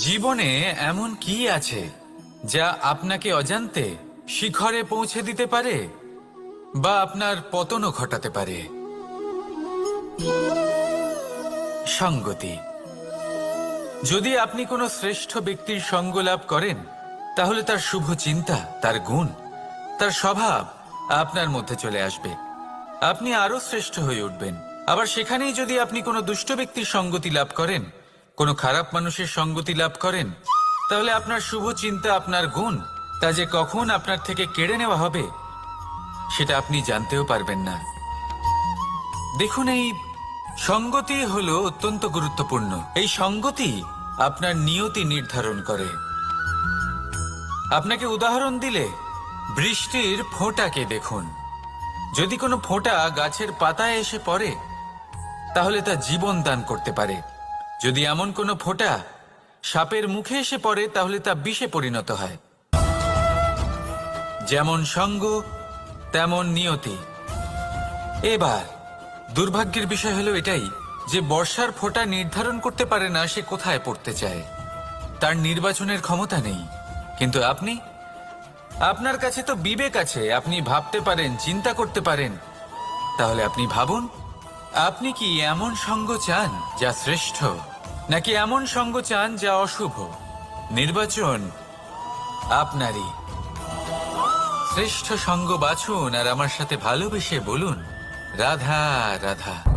জীবনে এমন কি আছে যা আপনাকে অজান্তে শিখরে পৌঁছে দিতে পারে বা আপনার পতনও ঘটাতে পারে? সঙ্গতি। যদি আপনি কোনো শ্রেষ্ঠ ব্যক্তির সঙ্গ লাভ করেন, তাহলে তার শুভ চিন্তা, তার গুণ, তার স্বভাব আপনার মধ্যে চলে আসবে। আপনি আরো শ্রেষ্ঠ হয়ে উঠবেন। আবার সেখানেই যদি আপনি কোনো দুষ্ট ব্যক্তির সঙ্গতি লাভ করেন, কোনো খারাপ মানুষের সঙ্গতি লাভ করেন, তাহলে আপনার শুভ চিন্তা, আপনার গুণ, তা যে কখন আপনার থেকে কেড়ে নেওয়া হবে সেটা আপনি জানতেও পারবেন না। দেখুন, এই সঙ্গতি হলো অত্যন্ত গুরুত্বপূর্ণ। এই সঙ্গতি আপনার নিয়তি নির্ধারণ করে। আপনাকে উদাহরণ দিলে, বৃষ্টির ফোঁটাকে দেখুন। যদি কোনো ফোঁটা গাছের পাতায় এসে পড়ে, তাহলে তা জীবন দান করতে পারে। যদি এমন কোনো ফোঁটা সাপের মুখে এসে পড়ে, তাহলে তা বিষে পরিণত হয়। যেমন সঙ্গ তেমন নিয়তি। এবার দুর্ভাগ্যের বিষয় হলো এটাই যে বর্ষার ফোঁটা নির্ধারণ করতে পারে না সে কোথায় পড়তে চায়। তার নির্বাচনের ক্ষমতা নেই। কিন্তু আপনি, আপনার কাছে তো বিবেক আছে, আপনি ভাবতে পারেন, চিন্তা করতে পারেন। তাহলে আপনি ভাবুন, আপনি কি এমন সঙ্গ চান যা শ্রেষ্ঠ, নাকি এমন সঙ্গ চান যা অশুভ? নির্বাচন আপনারই। শ্রেষ্ঠ সঙ্গ বাছুন আর আমার সাথে ভালোবেসে বলুন, রাধা রাধা।